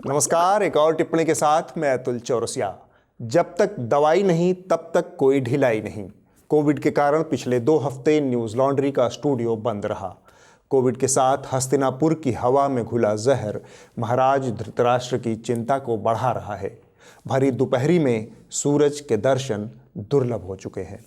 नमस्कार, एक और टिप्पणी के साथ मैं अतुल चौरसिया। जब तक दवाई नहीं तब तक कोई ढिलाई नहीं। कोविड के कारण पिछले 2 हफ्ते न्यूज लॉन्ड्री का स्टूडियो बंद रहा। कोविड के साथ हस्तिनापुर की हवा में घुला जहर महाराज धृतराष्ट्र की चिंता को बढ़ा रहा है। भरी दोपहरी में सूरज के दर्शन दुर्लभ हो चुके हैं।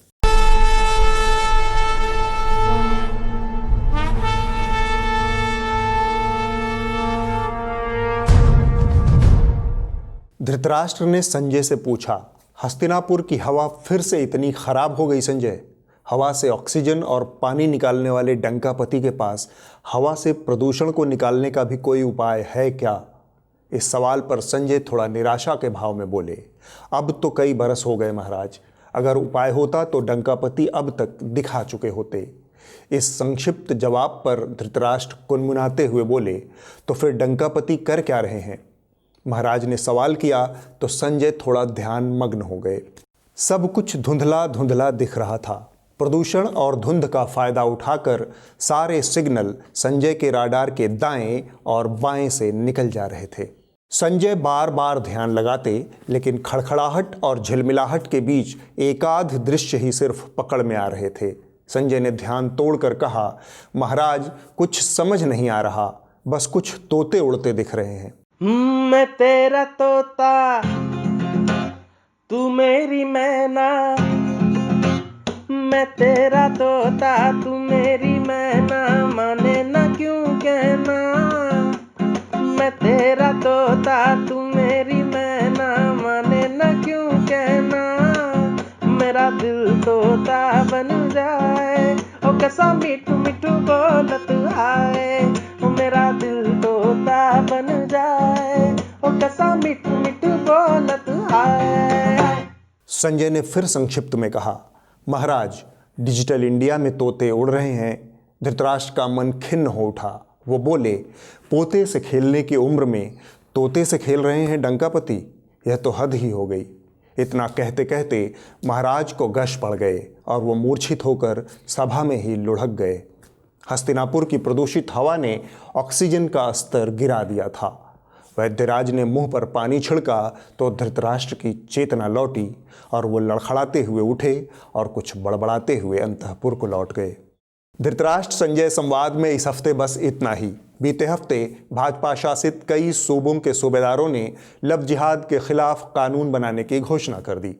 धृतराष्ट्र ने संजय से पूछा, हस्तिनापुर की हवा फिर से इतनी खराब हो गई संजय? हवा से ऑक्सीजन और पानी निकालने वाले डंकापति के पास हवा से प्रदूषण को निकालने का भी कोई उपाय है क्या? इस सवाल पर संजय थोड़ा निराशा के भाव में बोले, अब तो कई बरस हो गए महाराज, अगर उपाय होता तो डंकापति अब तक दिखा चुके होते। इस संक्षिप्त जवाब पर धृतराष्ट्र कुनमुनाते हुए बोले, तो फिर डंकापति कर क्या रहे हैं? महाराज ने सवाल किया तो संजय थोड़ा ध्यान मग्न हो गए। सब कुछ धुंधला धुंधला दिख रहा था। प्रदूषण और धुंध का फायदा उठाकर सारे सिग्नल संजय के राडार के दाएं और बाएं से निकल जा रहे थे। संजय बार बार ध्यान लगाते, लेकिन खड़खड़ाहट और झिलमिलाहट के बीच एकाध दृश्य ही सिर्फ पकड़ में आ रहे थे। संजय ने ध्यान तोड़कर कहा, महाराज कुछ समझ नहीं आ रहा, बस कुछ तोते उड़ते दिख रहे हैं। मैं तेरा तोता, तू मेरी मैना। मैं तेरा तोता, तू मेरी मैना, माने ना क्यों कहना। मैं तेरा तोता, तू मेरी मैना, माने ना क्यों कहना। मेरा दिल तोता बन जाए, ओ कैसा मिठू मिठू बोलत आए। ओ मेरा दिल तोता बन जाए, ओ कैसा मिठू मिठू बोलत आए। संजय ने फिर संक्षिप्त में कहा, महाराज डिजिटल इंडिया में तोते उड़ रहे हैं। धृतराष्ट्र का मन खिन्न हो उठा। वो बोले, पोते से खेलने की उम्र में तोते से खेल रहे हैं डंकापति? यह तो हद ही हो गई। इतना कहते कहते महाराज को गश पड़ गए और वो मूर्छित होकर सभा में ही लुढ़क गए। हस्तिनापुर की प्रदूषित हवा ने ऑक्सीजन का स्तर गिरा दिया था। वैद्यराज ने मुंह पर पानी छिड़का तो धृतराष्ट्र की चेतना लौटी और वो लड़खड़ाते हुए उठे और कुछ बड़बड़ाते हुए अंतःपुर को लौट गए। धृतराष्ट्र संजय संवाद में इस हफ्ते बस इतना ही। बीते हफ्ते भाजपा शासित कई सूबों के सूबेदारों ने लव जिहाद के खिलाफ कानून बनाने की घोषणा कर दी।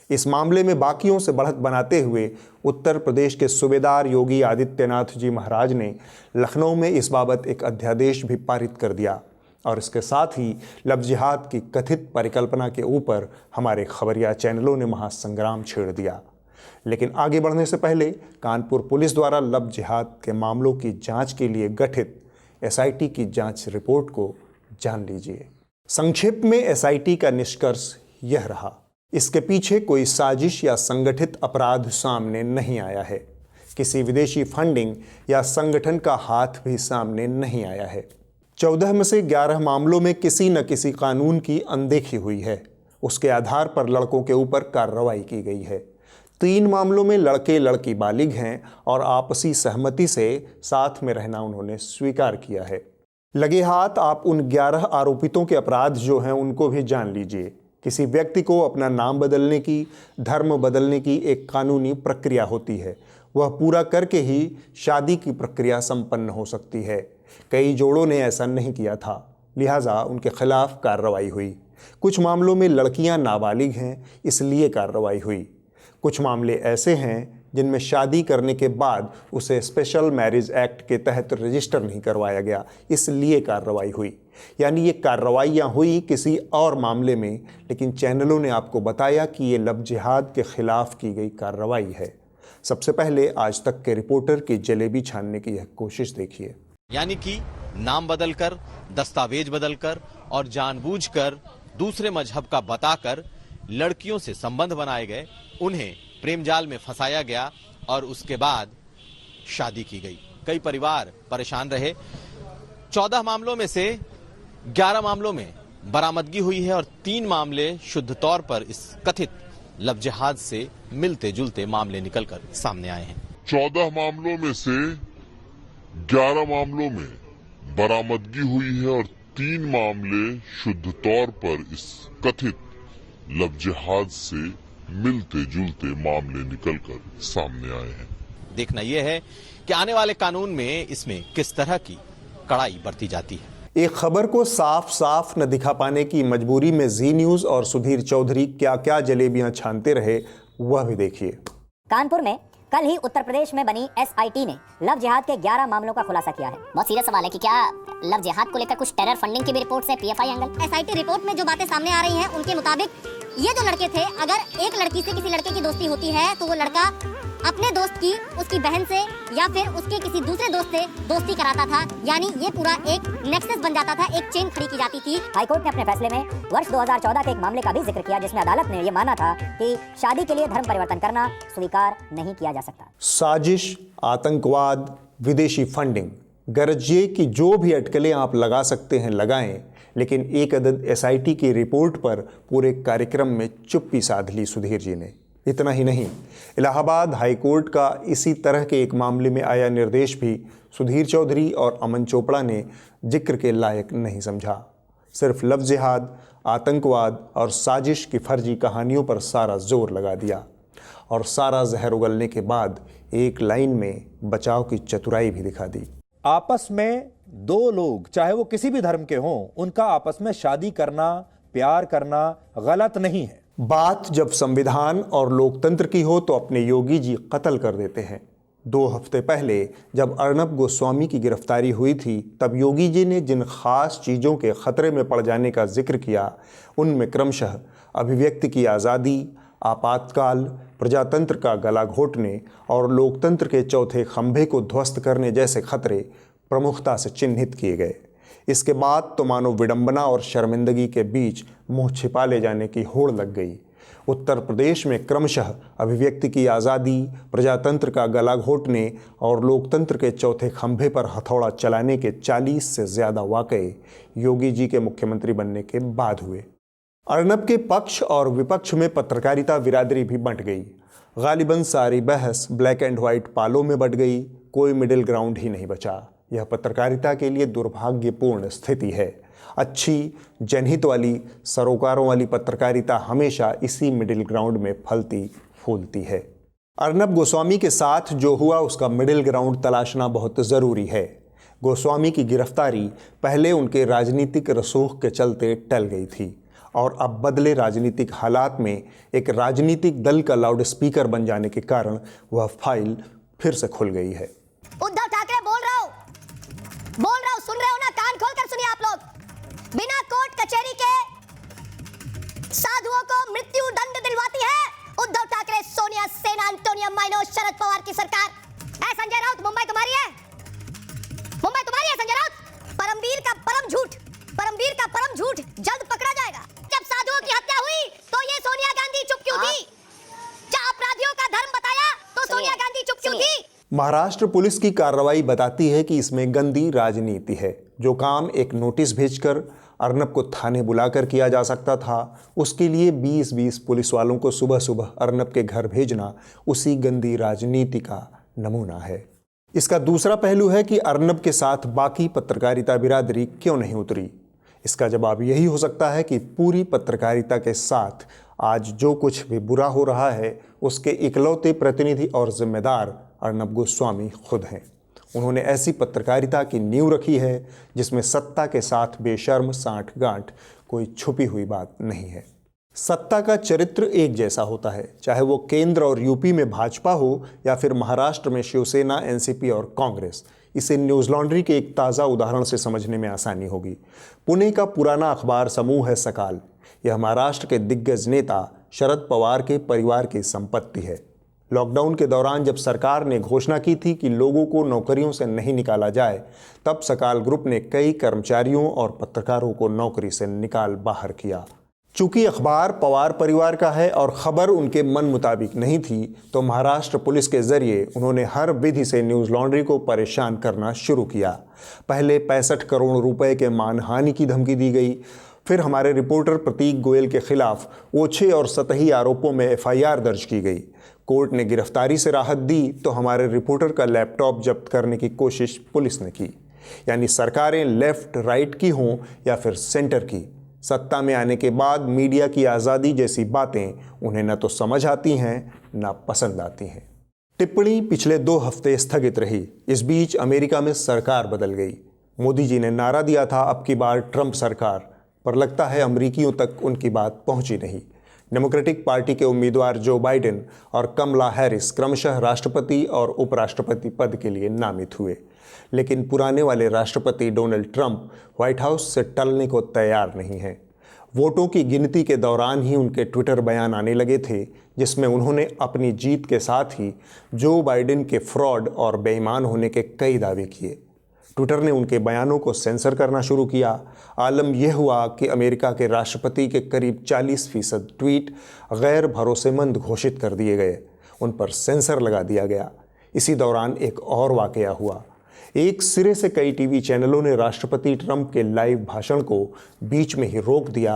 इस मामले में बाकियों से बढ़त बनाते हुए उत्तर प्रदेश के सूबेदार योगी आदित्यनाथ जी महाराज ने लखनऊ में इस बाबत एक अध्यादेश भी पारित कर दिया और इसके साथ ही लव जिहाद की कथित परिकल्पना के ऊपर हमारे खबरिया चैनलों ने महासंग्राम छेड़ दिया। लेकिन आगे बढ़ने से पहले कानपुर पुलिस द्वारा लव जिहाद के मामलों की जांच के लिए गठित एसआईटी की जांच रिपोर्ट को जान लीजिए। संक्षेप में एसआईटी का निष्कर्ष यह रहा, इसके पीछे कोई साजिश या संगठित अपराध सामने नहीं आया है। किसी विदेशी फंडिंग या संगठन का हाथ भी सामने नहीं आया है। 14 में से 11 मामलों में किसी न किसी कानून की अनदेखी हुई है। उसके आधार पर लड़कों के ऊपर कार्रवाई की गई है। 3 मामलों में लड़के लड़की बालिग हैं और आपसी सहमति से साथ में रहना उन्होंने स्वीकार किया है। लगे हाथ आप उन 11 आरोपितों के अपराध जो हैं उनको भी जान लीजिए। किसी व्यक्ति को अपना नाम बदलने की, धर्म बदलने की एक कानूनी प्रक्रिया होती है। वह पूरा करके ही शादी की प्रक्रिया संपन्न हो सकती है। कई जोड़ों ने ऐसा नहीं किया था, लिहाजा उनके खिलाफ कार्रवाई हुई। कुछ मामलों में लड़कियां नाबालिग हैं, इसलिए कार्रवाई हुई। कुछ मामले ऐसे हैं जिनमें शादी करने के बाद उसे स्पेशल मैरिज एक्ट के तहत रजिस्टर नहीं करवाया गया, इसलिए कार्रवाई हुई। यानी ये कार्रवाइयाँ हुई किसी और मामले में, लेकिन चैनलों ने आपको बताया कि ये लव जिहाद के खिलाफ की गई कार्रवाई है। सबसे पहले आज तक के रिपोर्टर की जलेबी छानने की यह कोशिश देखिए। यानी कि नाम बदलकर, दस्तावेज बदलकर और जानबूझकर दूसरे मजहब का बताकर लड़कियों से संबंध बनाए गए, उन्हें प्रेम जाल में फंसाया गया और उसके बाद शादी की गई। कई परिवार परेशान रहे। 14 मामलों में से 11 मामलों में बरामदगी हुई है और 3 मामले शुद्ध तौर पर इस कथित लव जिहाद से मिलते जुलते मामले निकलकर सामने आए हैं। 14 मामलों में से 11 मामलों में बरामदगी हुई है और 3 मामले शुद्ध तौर पर इस कथित लव जिहाद से मिलते जुलते मामले निकलकर सामने आए हैं। देखना यह है कि आने वाले कानून में इसमें किस तरह की कड़ाई बरती जाती है। एक खबर को साफ साफ न दिखा पाने की मजबूरी में जी न्यूज और सुधीर चौधरी क्या क्या जलेबियां छानते रहे, वह भी देखिए। कानपुर में कल ही उत्तर प्रदेश में बनी एसआईटी ने लव जिहाद के 11 मामलों का खुलासा किया है। बहुत सीरियस सवाल है कि क्या लव जिहाद को लेकर कुछ टेरर फंडिंग की भी रिपोर्ट्स है पीएफआई एंगल। एसआईटी रिपोर्ट में जो बातें सामने आ रही हैं उनके मुताबिक ये जो लड़के थे, अगर एक लड़की से किसी लड़के की दोस्ती होती है तो वो लड़का अपने दोस्त की उसकी बहन से या फिर उसके किसी दूसरे दोस्त से दोस्ती कराता था, यानी ये पूरा एक नेक्सस बन जाता था, एक चेन खड़ी की जाती थी। हाईकोर्ट ने अपने फैसले में वर्ष 2014 के एक मामले का भी जिक्र किया जिसमें अदालत ने ये माना था कि शादी के लिए धर्म परिवर्तन करना स्वीकार नहीं किया जा सकता। साजिश, आतंकवाद, विदेशी फंडिंग, गरजिए की जो भी अटकलें आप लगा सकते हैं लगाएं, लेकिन एक अदद एसआईटी की रिपोर्ट पर पूरे कार्यक्रम में चुप्पी साध ली सुधीर जी ने। इतना ही नहीं, इलाहाबाद हाईकोर्ट का इसी तरह के एक मामले में आया निर्देश भी सुधीर चौधरी और अमन चोपड़ा ने जिक्र के लायक नहीं समझा। सिर्फ लव जिहाद, आतंकवाद और साजिश की फर्जी कहानियों पर सारा जोर लगा दिया और सारा जहर उगलने के बाद एक लाइन में बचाव की चतुराई भी दिखा दी। आपस में दो लोग चाहे वो किसी भी धर्म के हों, उनका आपस में शादी करना, प्यार करना गलत नहीं है। बात जब संविधान और लोकतंत्र की हो तो अपने योगी जी कत्ल कर देते हैं। 2 हफ्ते पहले जब अर्नब गोस्वामी की गिरफ्तारी हुई थी, तब योगी जी ने जिन खास चीज़ों के खतरे में पड़ जाने का जिक्र किया, उनमें क्रमशः अभिव्यक्ति की आज़ादी, आपातकाल, प्रजातंत्र का गला घोटने और लोकतंत्र के चौथे खंभे को ध्वस्त करने जैसे खतरे प्रमुखता से चिन्हित किए गए। इसके बाद तो मानो विडंबना और शर्मिंदगी के बीच मुंह छिपा ले जाने की होड़ लग गई। उत्तर प्रदेश में क्रमशः अभिव्यक्ति की आज़ादी, प्रजातंत्र का गला घोटने और लोकतंत्र के चौथे खंभे पर हथौड़ा चलाने के 40 से ज़्यादा वाक़ये योगी जी के मुख्यमंत्री बनने के बाद हुए। अर्नब के पक्ष और विपक्ष में पत्रकारिता बिरादरी भी बंट गई। गालिबन सारी बहस ब्लैक एंड व्हाइट पालों में बट गई, कोई मिडिल ग्राउंड ही नहीं बचा। यह पत्रकारिता के लिए दुर्भाग्यपूर्ण स्थिति है। अच्छी, जनहित वाली, सरोकारों वाली पत्रकारिता हमेशा इसी मिडिल ग्राउंड में फलती फूलती है। अर्नब गोस्वामी के साथ जो हुआ उसका मिडिल ग्राउंड तलाशना बहुत ज़रूरी है। गोस्वामी की गिरफ्तारी पहले उनके राजनीतिक रसूख के चलते टल गई थी और अब बदले राजनीतिक हालात में एक राजनीतिक दल का लाउड स्पीकर बन जाने के कारण वह फाइल फिर से खुल गई है। उद्धव ठाकरे बोल रहा हूँ, सुन रहे हो ना? कान खोलकर सुनिए आप लोग। बिना कोर्ट कचहरी के साधुओं को मृत्यु दंड दिलवाती है उद्धव ठाकरे, सोनिया, सेना, एंटोनिया माइनो, शरद पवार की सरकार। संजय राउत, मुंबई तुम्हारी है, मुंबई तुम्हारी है संजय राउत। परमवीर का परम झूठ जल्द पकड़ा जाएगा। जब साधुओं की हत्या हुई तो ये सोनिया गांधी चुप क्यों थी? जब अपराधियों का धर्म बताया तो सोनिया गांधी चुप क्यों थी? महाराष्ट्र पुलिस की कार्रवाई बताती है कि इसमें गंदी राजनीति है। जो काम एक नोटिस भेजकर अर्नब को थाने बुलाकर किया जा सकता था, उसके लिए 20-20 पुलिस वालों को सुबह सुबह अर्नब के घर भेजना उसी गंदी राजनीति का नमूना है। इसका दूसरा पहलू है कि अर्नब के साथ बाकी पत्रकारिता बिरादरी क्यों नहीं उतरी। इसका जवाब यही हो सकता है कि पूरी पत्रकारिता के साथ आज जो कुछ भी बुरा हो रहा है, उसके इकलौते प्रतिनिधि और जिम्मेदार अर्नब गोस्वामी खुद हैं। उन्होंने ऐसी पत्रकारिता की नींव रखी है जिसमें सत्ता के साथ बेशर्म सांठ-गांठ कोई छुपी हुई बात नहीं है। सत्ता का चरित्र एक जैसा होता है, चाहे वो केंद्र और यूपी में भाजपा हो या फिर महाराष्ट्र में शिवसेना, एनसीपी और कांग्रेस। इसे न्यूज़ लॉन्ड्री के एक ताज़ा उदाहरण से समझने में आसानी होगी। पुणे का पुराना अखबार समूह है सकाल। यह महाराष्ट्र के दिग्गज नेता शरद पवार के परिवार की संपत्ति है। लॉकडाउन के दौरान जब सरकार ने घोषणा की थी कि लोगों को नौकरियों से नहीं निकाला जाए, तब सकाल ग्रुप ने कई कर्मचारियों और पत्रकारों को नौकरी से निकाल बाहर किया। चूंकि अखबार पवार परिवार का है और खबर उनके मन मुताबिक नहीं थी, तो महाराष्ट्र पुलिस के जरिए उन्होंने हर विधि से न्यूज़ लॉन्ड्री को परेशान करना शुरू किया। पहले 65 करोड़ रुपए के मानहानि की धमकी दी गई, फिर हमारे रिपोर्टर प्रतीक गोयल के खिलाफ ओछे और सतही आरोपों में एफआईआर दर्ज की गई। कोर्ट ने गिरफ्तारी से राहत दी तो हमारे रिपोर्टर का लैपटॉप जब्त करने की कोशिश पुलिस ने की। यानी सरकारें लेफ्ट राइट की हों या फिर सेंटर की, सत्ता में आने के बाद मीडिया की आज़ादी जैसी बातें उन्हें न तो समझ आती हैं न पसंद आती हैं। टिप्पणी पिछले 2 हफ्ते स्थगित रही। इस बीच अमेरिका में सरकार बदल गई। मोदी जी ने नारा दिया था अब की बार ट्रंप सरकार, पर लगता है अमरीकियों तक उनकी बात पहुंची नहीं। डेमोक्रेटिक पार्टी के उम्मीदवार जो बाइडेन और कमला हैरिस क्रमशः राष्ट्रपति और उपराष्ट्रपति पद के लिए नामित हुए, लेकिन पुराने वाले राष्ट्रपति डोनाल्ड ट्रंप व्हाइट हाउस से टलने को तैयार नहीं हैं। वोटों की गिनती के दौरान ही उनके ट्विटर बयान आने लगे थे, जिसमें उन्होंने अपनी जीत के साथ ही जो बाइडेन के फ्रॉड और बेईमान होने के कई दावे किए। ट्विटर ने उनके बयानों को सेंसर करना शुरू किया। आलम यह हुआ कि अमेरिका के राष्ट्रपति के करीब 40% ट्वीट गैर भरोसेमंद घोषित कर दिए गए, उन पर सेंसर लगा दिया गया। इसी दौरान एक और वाकया हुआ। एक सिरे से कई टीवी चैनलों ने राष्ट्रपति ट्रंप के लाइव भाषण को बीच में ही रोक दिया।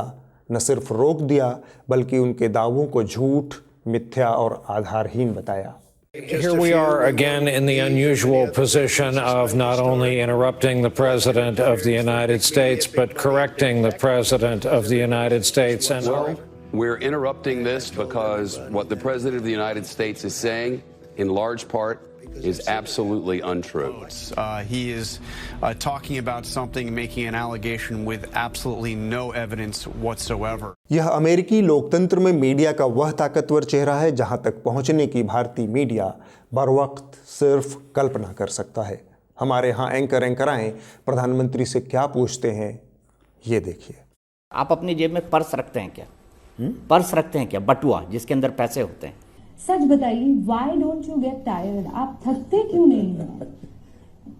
न सिर्फ रोक दिया, बल्कि उनके दावों को झूठ, मिथ्या और आधारहीन बताया। Here we are again in the unusual position of not only interrupting the President of the United States, but correcting the President of the United States. And well, we're interrupting this because what the President of the United States is saying, in large part, is absolutely untrue. He is talking about something, making an allegation with absolutely no evidence whatsoever. यह अमेरिकी लोकतंत्र में media का वह ताकतवर चेहरा है जहां तक पहुंचने की भारतीय मीडिया बर वक्त सिर्फ कल्पना कर सकता है। हमारे यहाँ एंकर आए प्रधानमंत्री से क्या पूछते हैं, ये देखिए। आप अपनी जेब में पर्स रखते हैं क्या? पर्स रखते हैं क्या? बटुआ जिसके अंदर पैसे होते हैं। सच बताइए, why don't you get tired? आप थकते क्यों नहीं?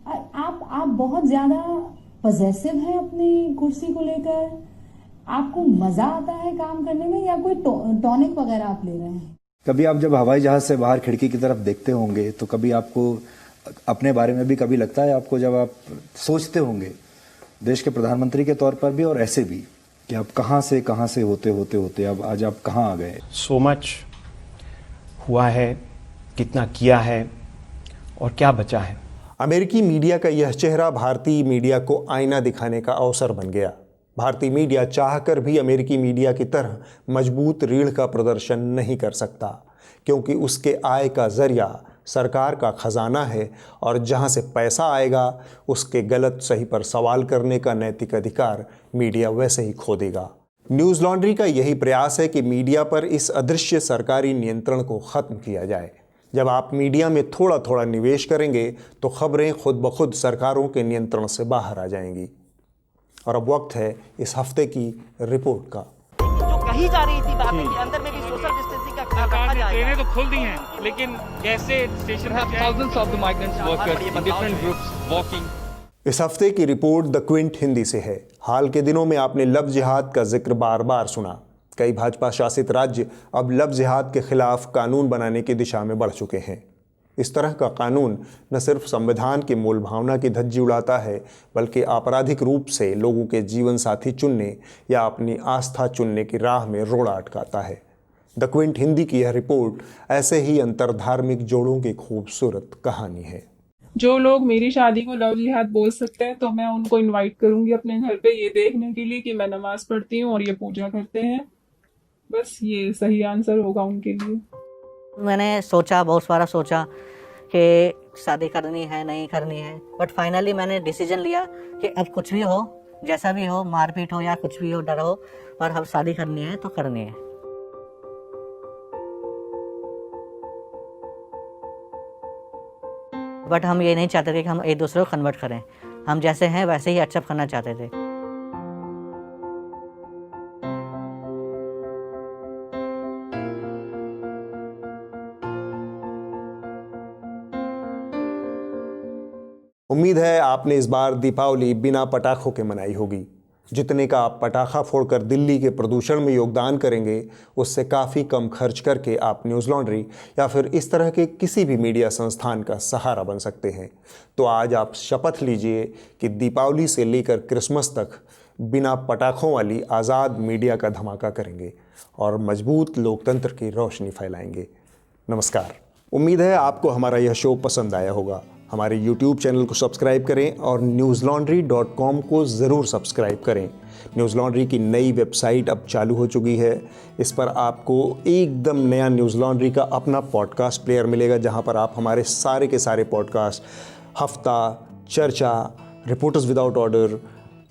आप बहुत ज्यादा पॉजेसिव है अपनी कुर्सी को लेकर? आपको मजा आता है काम करने में या कोई टॉनिक वगैरह आप ले रहे हैं? कभी आप जब हवाई जहाज से बाहर खिड़की की तरफ देखते होंगे तो कभी आपको अपने बारे में भी कभी लगता है आपको, जब आप सोचते होंगे देश के प्रधानमंत्री के तौर पर भी और ऐसे भी, कि आप कहां से होते अब आज आप कहां आ गए? सो मच हुआ है, कितना किया है और क्या बचा है। अमेरिकी मीडिया का यह चेहरा भारतीय मीडिया को आईना दिखाने का अवसर बन गया। भारतीय मीडिया चाहकर भी अमेरिकी मीडिया की तरह मजबूत रीढ़ का प्रदर्शन नहीं कर सकता, क्योंकि उसके आय का जरिया सरकार का खजाना है और जहां से पैसा आएगा उसके गलत सही पर सवाल करने का नैतिक अधिकार मीडिया वैसे ही खो देगा। न्यूज़ लॉन्ड्री का यही प्रयास है कि मीडिया पर इस अदृश्य सरकारी नियंत्रण को ख़त्म किया जाए। जब आप मीडिया में थोड़ा थोड़ा निवेश करेंगे तो खबरें खुद ब खुद सरकारों के नियंत्रण से बाहर आ जाएंगी। और अब वक्त है इस हफ्ते की रिपोर्ट का। जो कही जा रही थी बातें कि अंदर में भी सोशल डिस्टेंसिंग का ख्याल रखा जाएगा। ट्रेनें तो खुल दी हैं, लेकिन कैसे स्टेशन पर thousands of the migrants workers in different groups walking। इस हफ्ते की रिपोर्ट द क्विंट हिंदी से है। हाल के दिनों में आपने लव जिहाद का जिक्र बार बार सुना। कई भाजपा शासित राज्य अब लव जिहाद के खिलाफ कानून बनाने की दिशा में बढ़ चुके हैं। इस तरह का कानून न सिर्फ संविधान की मूल भावना की धज्जी उड़ाता है, बल्कि आपराधिक रूप से लोगों के जीवन साथी चुनने या अपनी आस्था चुनने की राह में रोड़ा अटकाता है। द क्विंट हिंदी की यह रिपोर्ट ऐसे ही अंतर्धार्मिक जोड़ों की खूबसूरत कहानी है। जो लोग मेरी शादी को लव जिहाद बोल सकते हैं, तो मैं उनको इनवाइट करूंगी अपने घर पे ये देखने के लिए कि मैं नमाज पढ़ती हूँ और ये पूजा करते हैं। बस ये सही आंसर होगा उनके लिए। मैंने सोचा, बहुत सारा सोचा कि शादी करनी है नहीं करनी है, बट फाइनली मैंने डिसीजन लिया कि अब कुछ भी हो, जैसा भी हो, मारपीट हो या कुछ भी हो, डर हो, पर अब शादी करनी है तो करनी है। बट हम ये नहीं चाहते थे कि हम एक दूसरे को कन्वर्ट करें, हम जैसे हैं वैसे ही एक्सेप्ट करना चाहते थे। उम्मीद है आपने इस बार दीपावली बिना पटाखों के मनाई होगी। जितने का आप पटाखा फोड़कर दिल्ली के प्रदूषण में योगदान करेंगे, उससे काफ़ी कम खर्च करके आप न्यूज़ लॉन्ड्री या फिर इस तरह के किसी भी मीडिया संस्थान का सहारा बन सकते हैं। तो आज आप शपथ लीजिए कि दीपावली से लेकर क्रिसमस तक बिना पटाखों वाली आज़ाद मीडिया का धमाका करेंगे और मजबूत लोकतंत्र की रोशनी फैलाएंगे। नमस्कार। उम्मीद है आपको हमारा यह शो पसंद आया होगा। हमारे YouTube चैनल को सब्सक्राइब करें और newslaundry.com को ज़रूर सब्सक्राइब करें। न्यूज़ लॉन्ड्री की नई वेबसाइट अब चालू हो चुकी है। इस पर आपको एकदम नया न्यूज़ लॉन्ड्री का अपना पॉडकास्ट प्लेयर मिलेगा, जहां पर आप हमारे सारे के सारे पॉडकास्ट, हफ्ता, चर्चा, reporters without order,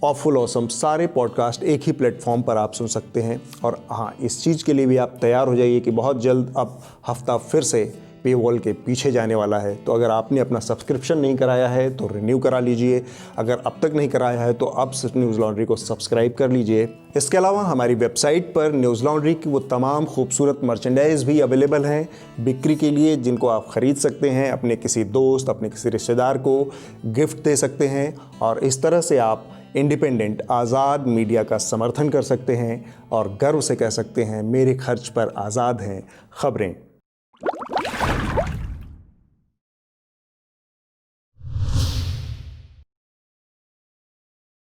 awful awesome, सारे पॉडकास्ट एक ही प्लेटफॉर्म पर आप सुन सकते हैं। और हाँ, इस चीज़ के लिए भी आप तैयार हो जाइए कि बहुत जल्द अब हफ्ता फिर से पे वॉल के पीछे जाने वाला है। तो अगर आपने अपना सब्सक्रिप्शन नहीं कराया है तो रिन्यू करा लीजिए। अगर अब तक नहीं कराया है तो अब न्यूज़ लॉन्ड्री को सब्सक्राइब कर लीजिए। इसके अलावा हमारी वेबसाइट पर न्यूज़ लॉन्ड्री की वो तमाम खूबसूरत मर्चेंडाइज भी अवेलेबल हैं बिक्री के लिए, जिनको आप ख़रीद सकते हैं, अपने किसी दोस्त, अपने किसी रिश्तेदार को गिफ्ट दे सकते हैं और इस तरह से आप इंडिपेंडेंट आज़ाद मीडिया का समर्थन कर सकते हैं और गर्व से कह सकते हैं, मेरे खर्च पर आज़ाद हैं खबरें।